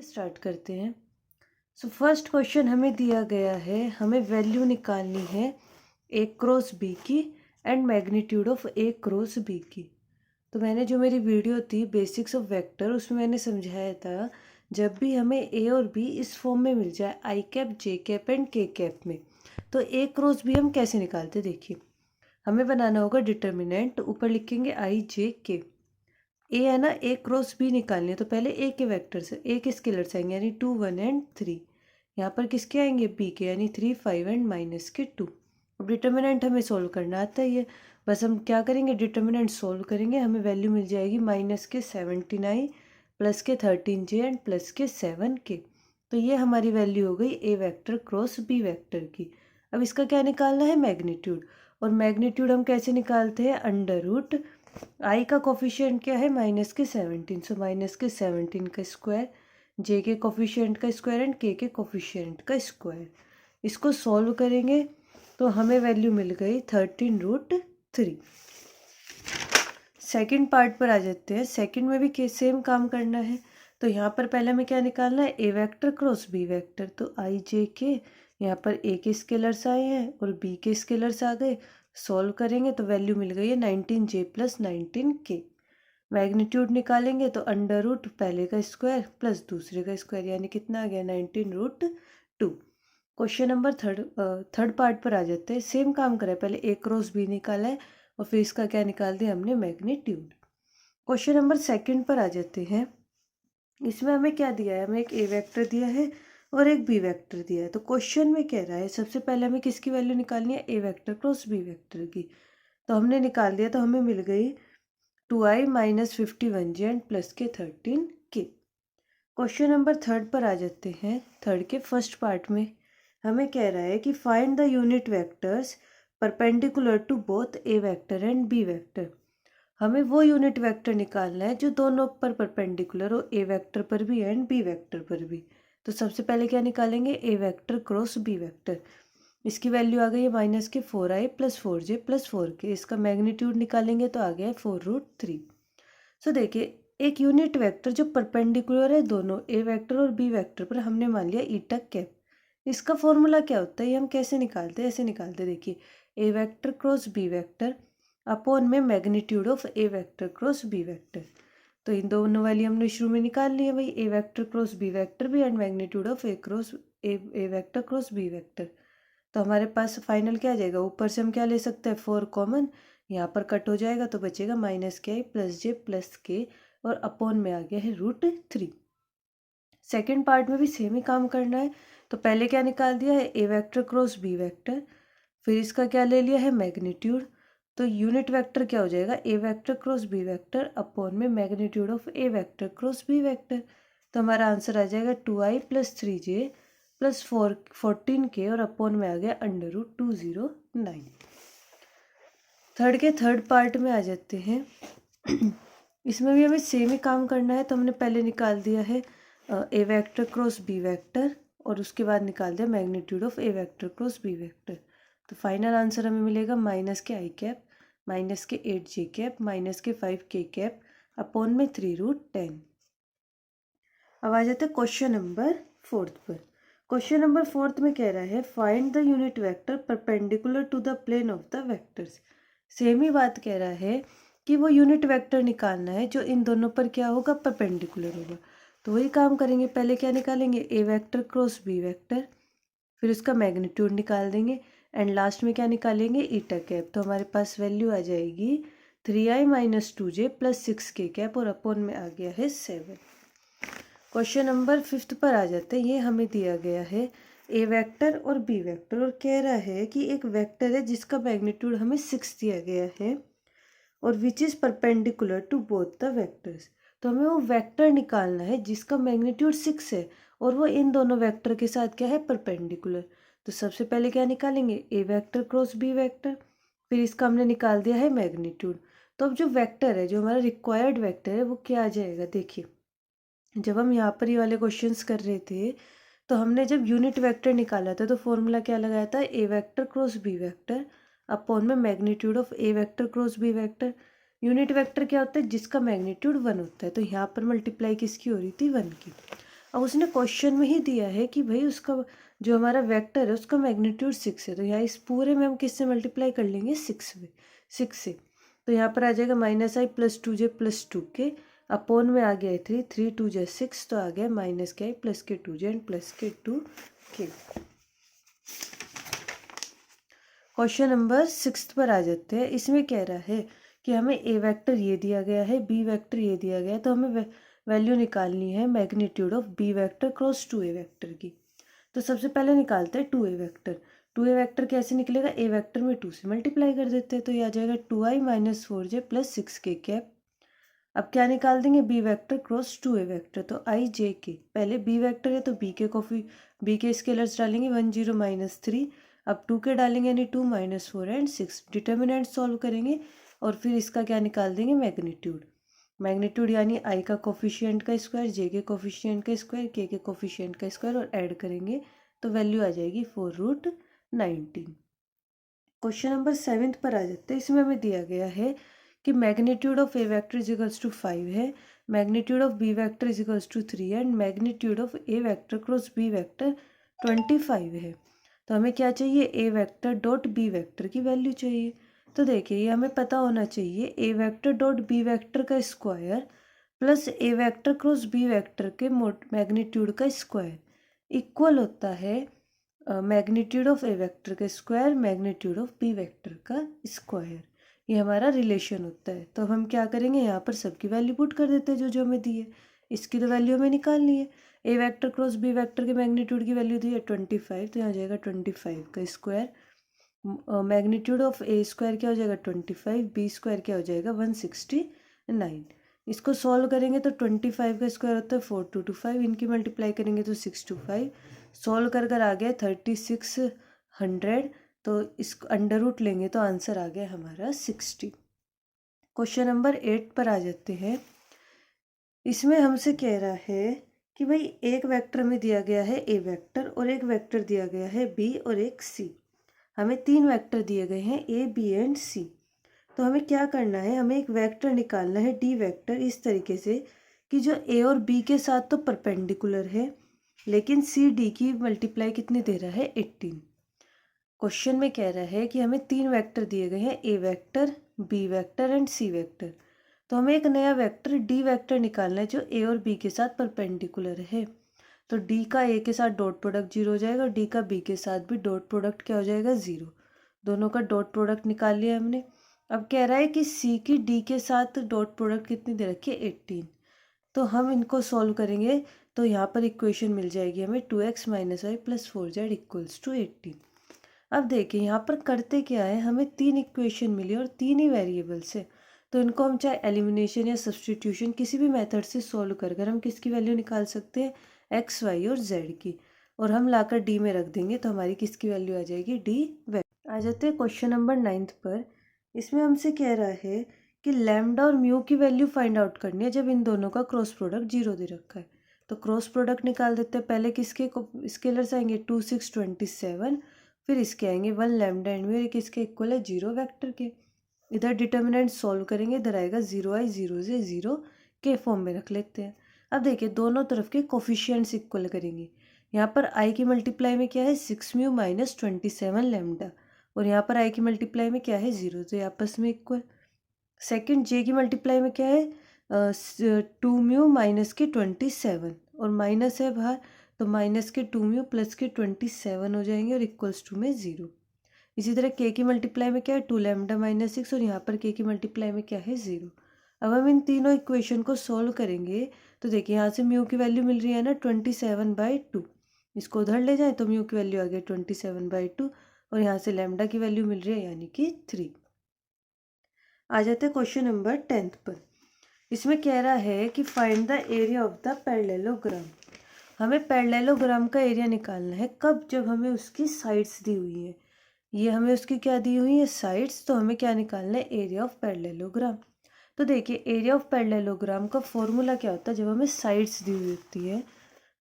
Start करते हैं। So first question हमें दिया गया है, हमें वैल्यू निकालनी है ए क्रॉस बी की and magnitude of A cross B की। तो मैंने जो मेरी वीडियो थी बेसिक्स ऑफ वेक्टर, उसमें मैंने समझाया था जब भी हमें ए और बी इस फॉर्म में मिल जाए आई कैप जे कैप एंड के कैप में, तो ए क्रॉस बी हम कैसे निकालते। देखिए, हमें बनाना होगा डिटर्मिनेंट, ऊपर लिखेंगे आई जे के। ए है ना, ए क्रॉस बी निकालनी है तो पहले ए के वेक्टर से ए के स्केलर्स आएंगे यानी 2 1 एंड 3। यहाँ पर किसके आएंगे, बी के, यानी 3 5 एंड माइनस के 2। अब डिटर्मिनेंट हमें सोल्व करना आता है, ये बस हम क्या करेंगे, डिटर्मिनेंट सोल्व करेंगे, हमें वैल्यू मिल जाएगी माइनस के 79 प्लस के 13 जे एंड प्लस के 7 के। तो ये हमारी वैल्यू हो गई ए वेक्टर क्रॉस बी वेक्टर की। अब इसका क्या निकालना है, मैग्नीट्यूड। और मैग्नीट्यूड हम कैसे निकालते हैं, अंडर रूट आई का कोफिशिएंट क्या है, माइनस के 17, सो माइनस के 17 का स्क्वायर, जे के कोफिशिएंट का स्क्वायर एंड के कोफिशिएंट का स्क्वायर। इसको सॉल्व करेंगे तो हमें वैल्यू मिल गई 13√3। सेकंड पार्ट पर आ जाते हैं। सेकंड में भी सेम काम करना है। तो यहाँ पर पहले हमें क्या निकालना है, A vector cross B vector. तो आई जे के, यहाँ पर ए के स्केलर्स आए हैं और बी के स्केलर्स आ गए। सॉल्व करेंगे तो वैल्यू मिल गई है 19 जे प्लस 19 के। मैग्नीट्यूड निकालेंगे तो अंडर रूट पहले का स्क्वायर प्लस दूसरे का स्क्वायर, यानी कितना आ गया, 19√2। क्वेश्चन नंबर थर्ड पार्ट पर आ जाते हैं। सेम काम करा है, पहले ए क्रॉस बी निकाला है और फिर इसका क्या निकाल दिया हमने, मैग्नीट्यूड। क्वेश्चन नंबर सेकंड पर आ जाते हैं। इसमें हमें क्या दिया है, हमें एक ए वेक्टर दिया है और एक बी वेक्टर दिया है। तो क्वेश्चन में कह रहा है सबसे पहले हमें किसकी वैल्यू निकालनी है, A vector cross B vector की। तो हमने निकाल दिया, तो हमें मिल गई 2i minus 51 J and plus के 13 के। क्वेश्चन नंबर थर्ड पर आ जाते हैं। थर्ड के फर्स्ट पार्ट में हमें कह रहा है कि find the unit vectors perpendicular to both A vector and B vector. हमें वो यूनिट वेक्टर निकालना है जो दोनों पर परपेंडिकुलर हो, ए वेक्टर पर भी एंड बी वेक्टर पर भी। तो सबसे पहले क्या निकालेंगे, ए वेक्टर क्रॉस बी वेक्टर। इसकी वैल्यू आ गई है माइनस के 4i plus 4j plus 4k। इसका मैग्नीट्यूड निकालेंगे तो आ गया है 4√3। सो देखिए, एक यूनिट वेक्टर जो परपेंडिकुलर है दोनों ए वेक्टर और बी वेक्टर पर, हमने मान लिया ईटा कैप। इसका फॉर्मूला क्या होता है, ये हम कैसे निकालते हैं, ऐसे निकालते हैं। देखिए, A vector cross B vector upon में magnitude of A vector cross B vector. तो इन दोनों वाली हमने शुरू में निकाल ली है भाई, A vector cross B vector भी and magnitude of A vector cross B vector. तो हमारे पास फाइनल क्या आ जाएगा, ऊपर से हम क्या ले सकते हैं, 4 कॉमन, यहाँ पर कट हो जाएगा तो बचेगा माइनस के आई प्लस जे प्लस के और अपॉन में आ गया है √3। सेकेंड पार्ट में भी सेम ही काम करना है। तो पहले क्या निकाल दिया है, A vector cross B vector, फिर इसका क्या ले लिया है, मैग्नीट्यूड। तो यूनिट वेक्टर क्या हो जाएगा, A vector cross B vector upon में magnitude of A vector cross B vector. तो हमारा आंसर आ जाएगा 2i plus 3j plus 14k और अपॉन में आ गया √209। थर्ड के थर्ड पार्ट में आ जाते हैं। इसमें भी हमें सेम ही काम करना है। तो हमने पहले निकाल दिया है A vector cross B vector और उसके बाद निकाल दिया magnitude of A vector cross B vector. तो फाइनल आंसर हमें मिलेगा माइनस के आई कैप माइनस के 8j कैप माइनस के 5k कैप अपॉन में 3√10। अब आ जाते हैं क्वेश्चन नंबर फोर्थ पर। क्वेश्चन नंबर फोर्थ में कह रहा है find the unit vector perpendicular to the plane of the vectors. Same ही बात कह रहा है कि वो यूनिट वेक्टर निकालना है जो इन दोनों पर क्या होगा, परपेंडिकुलर होगा। तो वही काम करेंगे, पहले क्या निकालेंगे, ए वेक्टर क्रॉस बी वेक्टर, फिर उसका मैग्नीट्यूड निकाल देंगे एंड लास्ट में क्या निकालेंगे, ईटा कैप। तो हमारे पास वैल्यू आ जाएगी 3i minus 2j plus 6k cap और अपॉन में आ गया है 7। क्वेश्चन नंबर फिफ्थ पर आ जाते हैं। ये हमें दिया गया है ए वेक्टर और बी वेक्टर और कह रहा है कि एक वेक्टर है जिसका मैग्नीट्यूड हमें 6 दिया गया है और which is perpendicular to both the vectors. तो हमें वो वेक्टर निकालना है जिसका मैग्नीट्यूड 6 है और वो इन दोनों वेक्टर के साथ क्या है, परपेंडिकुलर। तो सबसे पहले क्या निकालेंगे, ए वेक्टर क्रॉस बी वेक्टर, फिर इसका हमने निकाल दिया है मैग्नीट्यूड। तो अब जो वेक्टर है, जो हमारा रिक्वायर्ड वेक्टर है, वो क्या आ जाएगा। देखिए, जब हम यहाँ पर ये वाले क्वेश्चंस कर रहे थे तो हमने जब यूनिट वेक्टर निकाला था तो फॉर्मूला क्या लगाया था, A vector cross B vector upon में magnitude of A vector cross B vector. Unit vector क्या होता है, जिसका मैग्नीट्यूड 1 होता है। तो यहाँ पर मल्टीप्लाई किसकी हो रही थी, 1 की। अब उसने क्वेश्चन में ही दिया है कि भाई उसका जो हमारा वेक्टर है उसका मैग्नीट्यूड 6 है, तो यहाँ इस पूरे में हम किससे मल्टीप्लाई कर लेंगे, 6 से। तो यहाँ पर आ जाएगा -i + 2j + 2k, अपॉन में आ गया है 3 2 j 6, तो आ गया -k + k 2j and +k 2k। Question number 6 पर आ जाते हैं। इसमें कह रहा है कि हमें ए वेक्टर ये दिया गया है, बी वेक्टर ये दिया गया है, तो हमें वैल्यू निकालनी है magnitude of B vector cross 2a vector की। तो सबसे पहले निकालते हैं 2a वेक्टर। 2a वेक्टर कैसे निकलेगा, ए वेक्टर में 2 से मल्टीप्लाई कर देते हैं, तो ये आ जाएगा 2i - 4j + 6k कैप। अब क्या निकाल देंगे, B vector cross 2a vector, तो i j k। पहले बी वेक्टर है तो बी के स्केलर्स डालेंगे 1 0 -3, अब 2k डालेंगे यानी 2 - 4 एंड 6। डिटर्मिनेंट सॉल्व करेंगे और फिर इसका क्या निकाल देंगे, मैग्नीट्यूड यानी i का कोफिशिएंट का स्क्वायर, j के कोफिशिएंट का स्क्वायर, k के कोफिशिएंट का स्क्वायर, और ऐड करेंगे तो वैल्यू आ जाएगी 4√19। क्वेश्चन नंबर 7 पर आ जाते हैं। इसमें हमें दिया गया है कि magnitude of A vector is equals to 5 है, magnitude of B vector is equals to 3 and magnitude of A vector cross B vector 25 है। तो हमें क्या चाहिए, A vector dot B vector की वैल्यू चाहिए। तो देखिए ये हमें पता होना चाहिए, A vector dot B vector का square plus A vector cross B vector के मैग्नीट्यूड का स्क्वायर इक्वल होता है मैग्नीट्यूड ऑफ ए वेक्टर का square magnitude of B vector का स्क्वायर। ये हमारा रिलेशन होता है। तो हम क्या करेंगे, यहाँ पर सबकी वैल्यू पुट कर देते हैं जो जो हमें दी है। इसकी तो वैल्यू हमें निकालनी है। A vector cross B vector के मैग्नीट्यूड की वैल्यू दी है 25, तो यहाँ जाएगा 25 का square. Magnitude of A square क्या हो जाएगा 25, बी स्क्वायर क्या हो जाएगा 169। इसको सॉल्व करेंगे तो 25 का स्क्वायर होता है 4225, इनकी मल्टीप्लाई करेंगे तो 625, सॉल्व कर आ गया 3600, तो इसको अंडर रूट लेंगे तो आंसर आ गया हमारा 60। क्वेश्चन नंबर 8 पर आ जाते हैं। इसमें हमसे कह रहा है कि भाई एक वेक्टर में दिया गया है ए वेक्टर और एक वेक्टर दिया गया है बी और एक सी। हमें 3 वेक्टर दिए गए हैं ए बी एंड सी। तो हमें क्या करना है, हमें एक वेक्टर निकालना है डी वेक्टर इस तरीके से कि जो ए और बी के साथ तो परपेंडिकुलर है, लेकिन सी डी की मल्टीप्लाई कितनी दे रहा है 18। क्वेश्चन में कह रहा है कि हमें 3 वेक्टर दिए गए हैं, A vector B vector and C vector. तो हमें एक नया वेक्टर डी वेक्टर निकालना है जो ए और बी के साथ परपेंडिकुलर है। तो डी का ए के साथ डॉट प्रोडक्ट 0 हो जाएगा और डी का बी के साथ भी डॉट प्रोडक्ट क्या हो जाएगा 0। दोनों का डॉट प्रोडक्ट निकाल लिया हमने। अब कह रहा है कि सी की डी के साथ डॉट प्रोडक्ट कितनी दे रखी है 18। तो हम इनको सॉल्व करेंगे तो यहाँ पर इक्वेशन मिल जाएगी हमें 2x - y + 4z = 18। अब देखिए यहाँ पर करते क्या है, हमें 3 इक्वेशन मिली और 3 ही वेरिएबल्स है। तो इनको हम चाहे एलिमिनेशन या सब्सटीट्यूशन किसी भी मेथड से सॉल्व कर हम किसकी वैल्यू निकाल सकते हैं, एक्स वाई और जेड की, और हम लाकर डी में रख देंगे तो हमारी किसकी वैल्यू आ जाएगी, डी वैल्यू। आ जाते हैं क्वेश्चन नंबर 9 पर। इसमें हमसे कह रहा है कि लैम्डा और म्यू की वैल्यू फाइंड आउट करनी है जब इन दोनों का क्रॉस प्रोडक्ट 0 दे रखा है। तो क्रॉस प्रोडक्ट निकाल देते हैं। पहले किसके स्केलर्स आएंगे 2 6 27, फिर इसके आएंगे 1 लैम्डा एंड म्यू, किसके इक्वल है 0 वेक्टर के। इधर डिटर्मिनेंट सॉल्व करेंगे, इधर आएगा 0i 0 से 0 के फॉर्म में रख लेते हैं। अब देखिए दोनों तरफ के कोफिशिएंट्स इक्वल करेंगे। यहाँ पर i की मल्टीप्लाई में क्या है 6 म्यू - 27 लैम्डा, और यहाँ पर i की मल्टीप्लाई में क्या है 0, तो ये आपस में इक्वल। सेकंड j की मल्टीप्लाई में क्या है 2 म्यू - 27 और माइनस है बाहर, तो -2 म्यू + 27 हो जाएंगे और इक्वल्स टू में 0। इसी तरह k की मल्टीप्लाई में क्या है 2 लैम्डा - 6 और यहाँ पर k की मल्टीप्लाई में क्या है 0। अब हम इन तीनों इक्वेशन को सॉल्व करेंगे तो देखिए यहाँ से म्यू की वैल्यू मिल रही है ना 27/2, इसको उधर ले जाएं तो म्यू की वैल्यू आ गई 27/2 और यहाँ से लैम्डा की वैल्यू मिल रही है यानी कि 3। आ जाते हैं क्वेश्चन नंबर 10 पर। इसमें कह रहा है कि find the area of the parallelogram. हमें पैरेललोग्राम का एरिया निकालना है, कब, जब हमें उसकी साइड्स दी हुई है। ये हमें उसकी क्या दी हुई है साइड्स, तो हमें क्या निकालना है एरिया ऑफ पैरेललोग्राम। तो देखिए एरिया ऑफ पैरेललोग्राम का फॉर्मूला क्या होता है, जब हमें साइड्स दी हुई होती है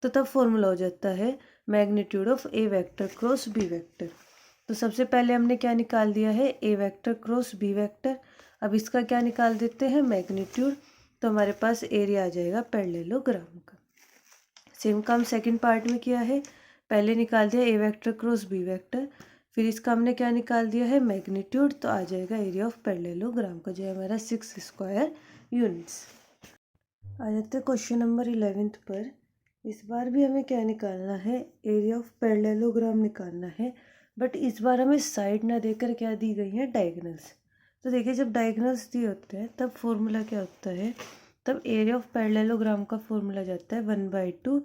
तो तब फॉर्मूला हो जाता है magnitude of A vector cross B vector. तो सबसे पहले हमने क्या निकाल दिया है A vector cross B vector. अब इसका क्या निकाल देते हैं, मैग्नीट्यूड। तो हमारे पास एरिया आ जाएगा पैरेललोग्राम का। सेम काम सेकंड पार्ट में किया है। पहले निकाल दिया ए वेक्टर क्रॉस बी वेक्टर, फिर इसका हमने क्या निकाल दिया है, मैग्नीट्यूड। तो आ जाएगा एरिया ऑफ पैरेललोग्राम का, जो है हमारा 6 स्क्वायर यूनिट्स। आ जाते हैं क्वेश्चन नंबर 11 पर। इस बार भी हमें क्या निकालना है, एरिया ऑफ पैरेललोग्राम निकालना है। बट इस बार हमें साइड ना देकर क्या दी गई है, डायगोनल्स। तो देखिए, जब डायगोनल्स दिए होते हैं तब फॉर्मूला क्या होता है, तब एरिया ऑफ पैरेललोग्राम का फॉर्मूला जाता है 1/2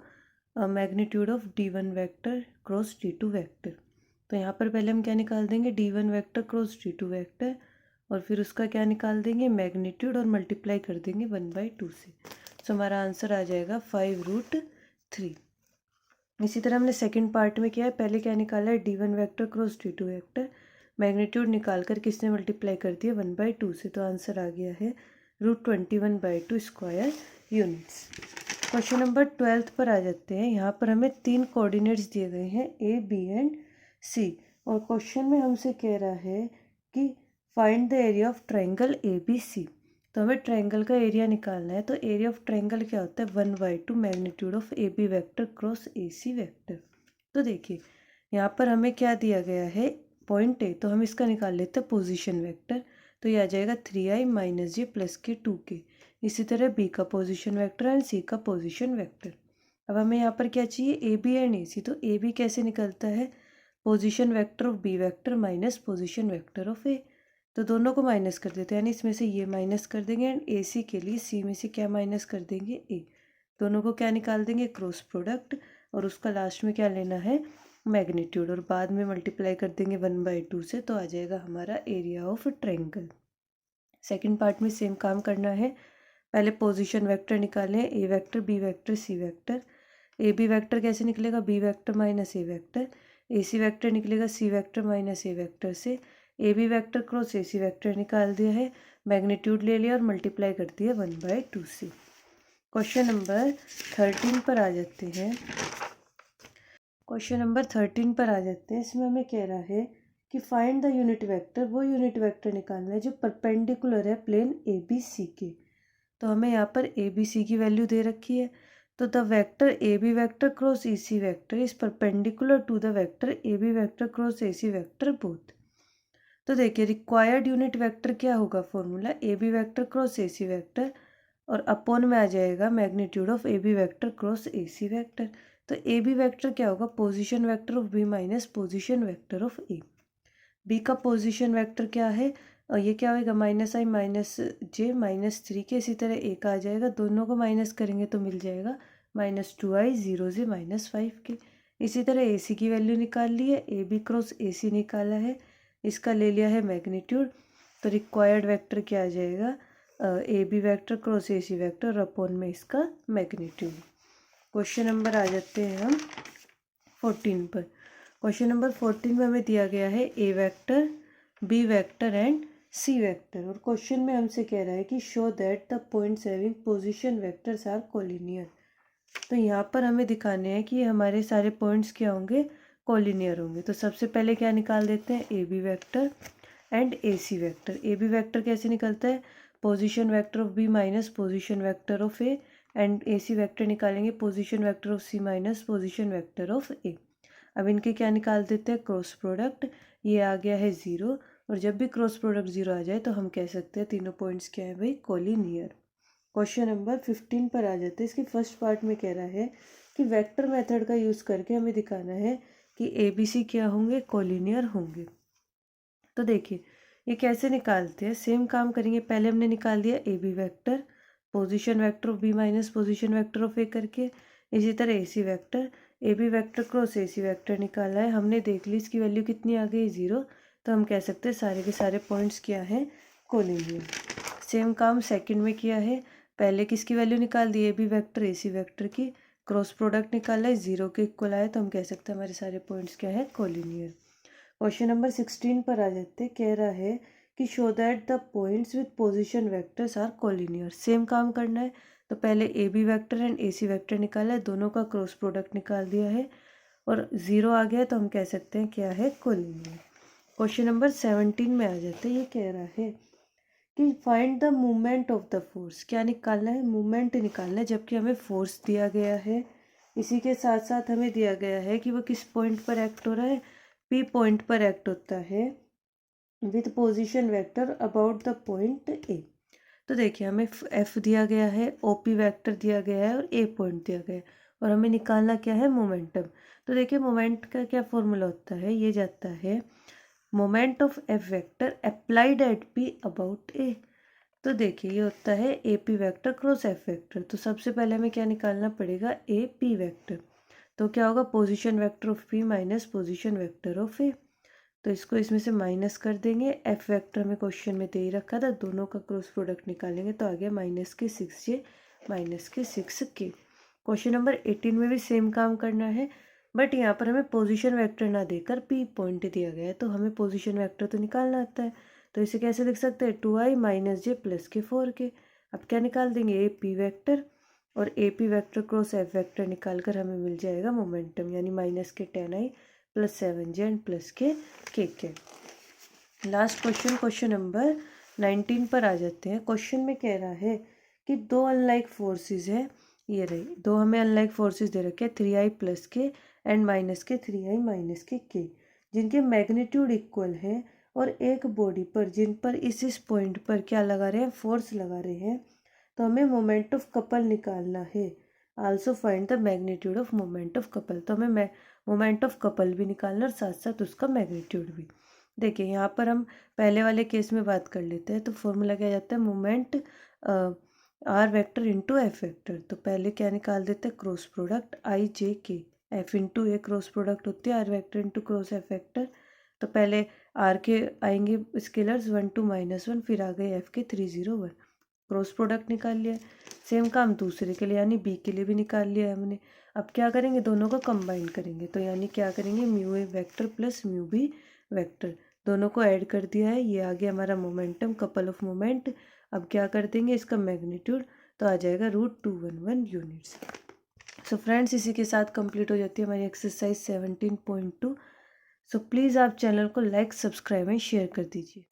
magnitude of d1 vector cross d2 vector. तो यहाँ पर पहले हम क्या निकाल देंगे, d1 vector cross d2 vector, और फिर उसका क्या निकाल देंगे, मैग्नीट्यूड, और मल्टीप्लाई कर देंगे 1/2 से। तो हमारा आंसर आ जाएगा 5√3। इसी तरह हमने सेकंड पार्ट में किया है। पहले क्या निकाला है, d1 vector cross d2 vector, magnitude निकाल कर किसने मल्टीप्लाई कर दिया, 1/2 से। तो आंसर आ गया है √21/2 स्क्वायर यूनिट्स। क्वेश्चन नंबर 12 पर आ जाते हैं। यहाँ पर हमें 3 कोऑर्डिनेट्स दिए गए हैं, ए बी एंड सी, और क्वेश्चन में हमसे कह रहा है कि find the area of triangle A B C. तो हमें ट्राइंगल का एरिया निकालना है। तो एरिया ऑफ ट्राइंगल क्या होता है, 1/2 magnitude of A B vector cross A C vector. तो देखिए, यहाँ पर हमें क्या दिया गया है, पॉइंट ए, तो हम इसका निकाल लेते हैं पोजीशन वेक्टर। तो ये आ जाएगा 3i - j + k 2k। इसी तरह बी का पोजीशन वेक्टर एंड सी का पोजीशन वेक्टर। अब हमें यहाँ पर क्या चाहिए, ए बी एंड ए सी। तो ए बी कैसे निकलता है, position vector of B vector minus position vector of A. तो दोनों को माइनस कर देते हैं, यानी इसमें से ये माइनस कर देंगे, एंड ए सी के लिए सी में से क्या माइनस कर देंगे, ए। दोनों को क्या निकाल देंगे, क्रॉस प्रोडक्ट, और उसका लास्ट में क्या लेना है, मैग्नीट्यूड, और बाद में मल्टीप्लाई कर देंगे 1/2 से। तो आ जाएगा हमारा area of triangle. Second part में सेम काम करना है। पहले पोजीशन वेक्टर निकालें, A vector B vector C vector. A B vector कैसे निकलेगा, B vector minus A vector. A C vector निकलेगा C vector minus A vector से। A B vector cross A C vector निकाल दिया है, magnitude ले लिया और मल्टीप्लाई कर दिया 1/2 से। क्वेश्चन नंबर 13 पर आ जाते हैं। क्वेश्चन नंबर 13 पर आ जाते हैं। इसमें हमें कह रहा है कि फाइंड द यूनिट वेक्टर, वो यूनिट वेक्टर निकालना है जो परपेंडिकुलर है प्लेन ए बी सी के। तो हमें यहाँ पर ए बी सी की वैल्यू दे रखी है। तो the vector A B vector cross E C vector is perpendicular to the vector A B vector cross A C vector both. तो देखिए, रिक्वायर्ड यूनिट वेक्टर क्या होगा, formula A B vector cross A C vector, और upon में आ जाएगा magnitude of A B vector cross A C vector. तो A B vector क्या होगा, position vector of B minus position vector of A. B का position vector क्या है, और ये क्या होगा, -i - j -3 के। इसी तरह ए का आ जाएगा, दोनों को माइनस करेंगे तो मिल जाएगा -2i 0 j -5 के। इसी तरह ए सी की वैल्यू निकाल ली है, ए बी क्रॉस ए सी निकाला है, इसका ले लिया है मैग्नीट्यूड। तो रिक्वायर्ड वेक्टर क्या आ जाएगा, A B vector cross A C vector, और अपॉन में इसका मैग्नीट्यूड। क्वेश्चन नंबर आ जाते हैं हम 14 पर। क्वेश्चन नंबर 14 में हमें दिया गया है A vector B vector and C vector, और क्वेश्चन में हमसे कह रहा है कि show that the points having position vectors are collinear. तो यहाँ पर हमें दिखाने हैं कि हमारे सारे पॉइंट्स क्या होंगे, कोलिनियर होंगे। तो सबसे पहले क्या निकाल देते हैं, A B vector and A C vector. A B vector कैसे निकलता है, position vector of B minus position vector of A, and A C vector निकालेंगे position vector of C minus position vector of A. अब इनके क्या निकाल देते हैं, क्रॉस प्रोडक्ट। ये आ गया है 0, और जब भी क्रॉस प्रोडक्ट 0 आ जाए तो हम कह सकते हैं तीनों पॉइंट्स क्या है भाई, कोलिनियर। क्वेश्चन नंबर 15 पर आ जाते हैं। इसके फर्स्ट पार्ट में कह रहा है कि वेक्टर मेथड का यूज़ करके हमें दिखाना है कि ए बी सी क्या होंगे, कोलिनियर होंगे। तो देखिए, ये कैसे निकालते हैं, सेम काम करेंगे। पहले हमने निकाल दिया A B vector, position vector of B minus position vector of A करके। इसी तरह A C vector, A B vector cross A C vector निकाला है हमने, देख ली इसकी वैल्यू कितनी आ गई, 0। तो हम कह सकते हैं सारे के सारे पॉइंट्स क्या हैं, कोलिनियर। सेम काम सेकंड में किया है। पहले किसकी वैल्यू निकाल दी, A B vector A C vector की, क्रॉस प्रोडक्ट निकाला है, 0 के इक्वल आया, तो हम कह सकते हैं हमारे सारे पॉइंट्स क्या है, कोलिनियर। क्वेश्चन नंबर 16 पर आ जाते, कह रहा है कि show that the points with position vectors are collinear. Same काम करना है। तो पहले A B vector and A C vector निकाला है, दोनों का क्रॉस प्रोडक्ट निकाल दिया है, और 0 आ गया, तो हम कह सकते हैं क्या है, कोलिनियर। क्वेश्चन नंबर 17 में आ जाते हैं। ये कह रहा है कि find the movement of the force, क्या निकालना है, मूवमेंट निकालना है, जबकि हमें फोर्स दिया गया है। इसी के साथ साथ हमें दिया गया है कि वो किस पॉइंट पर एक्ट हो रहा है, पी पॉइंट पर एक्ट होता है with position vector about the point A. तो देखिए हमें एफ दिया गया है, ओपी वेक्टर दिया गया है और ए पॉइंट दिया गया है, और हमें निकालना क्या है, मोमेंटम। तो देखिए मोमेंट का क्या फॉर्मूला होता है, ये जाता है moment of F vector applied at P about A. तो देखिए ये होता है A P vector cross F vector. तो सबसे पहले हमें क्या निकालना पड़ेगा, ए पी वैक्टर। तो क्या होगा, position vector of P minus position vector of A. तो इसको इसमें से माइनस कर देंगे, एफ वेक्टर में क्वेश्चन में दे ही रखा था, दोनों का क्रॉस प्रोडक्ट निकालेंगे तो आ गया -6j -6k। क्वेश्चन नंबर 18 में भी सेम काम करना है, बट यहाँ पर हमें पोजीशन वेक्टर ना देकर पी पॉइंट दिया गया है, तो हमें पोजीशन वेक्टर तो निकालना आता है। तो इसे कैसे लिख सकते हैं, 2i - j + k 4k। अब क्या निकाल देंगे, ए पी वैक्टर और ए P vector cross F vector निकाल कर हमें मिल जाएगा मोमेंटम, यानी -10i + 7j + k। Last question, question number 19 पर आ जाते हैं। क्वेश्चन में कह रहा है कि दो अनलाइक फोर्सेस है, ये रही दो हमें अनलाइक फोर्सेस दे रखे हैं, 3i + k and -k 3i - k, जिनके मैग्नीट्यूड इक्वल है और एक बॉडी पर जिन पर इस पॉइंट पर क्या लगा रहे हैं, फोर्स लगा रहे हैं। तो हमें मोमेंट ऑफ कपल निकालना है। Also find the magnitude of moment of couple. तो हमें मोमेंट ऑफ कपल भी निकालना और साथ साथ उसका मैग्नीट्यूड भी। देखिए यहाँ पर हम पहले वाले केस में बात कर लेते हैं। तो फॉर्मूला क्या जाता है, moment R vector into F vector. तो पहले क्या निकाल देते हैं, cross product I J K, F into A cross product होती है R vector into cross F vector. तो पहले आर के आएंगे स्केलर्स 1 2 -1, फिर आ गए एफ के 3 0 1, क्रॉस प्रोडक्ट निकाल लिया। सेम काम दूसरे के लिए यानी बी के लिए भी निकाल लिया है हमने। अब क्या करेंगे, दोनों को कंबाइन करेंगे। तो यानी क्या करेंगे, mu A vector plus mu B vector, दोनों को ऐड कर दिया है, ये आ गया हमारा मोमेंटम, कपल ऑफ मोमेंट। अब क्या कर देंगे, इसका मैग्नीट्यूड तो आ जाएगा √211 यूनिट्स। सो फ्रेंड्स इसी के साथ कंप्लीट हो जाती है हमारी एक्सरसाइज 17.2। सो प्लीज़ आप चैनल को लाइक, सब्सक्राइब एंड शेयर कर दीजिए।